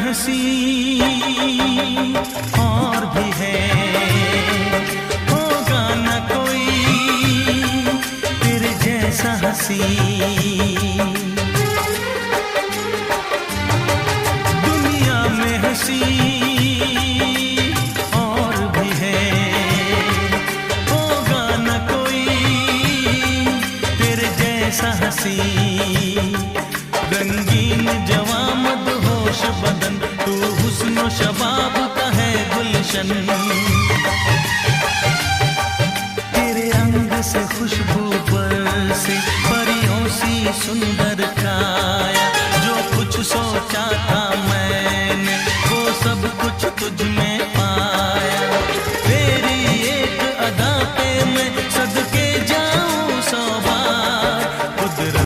हंसी और भी है, होगा न कोई तेरे जैसा हंसी। दुनिया में हंसी और भी है, होगा न कोई तेरे जैसा हंसी। रंगीन जवां मदहोश बदन, तू हुस्न शबाब का है गुलशन। तेरे रंग से खुशबू बरसे परियों सी सुंदरता।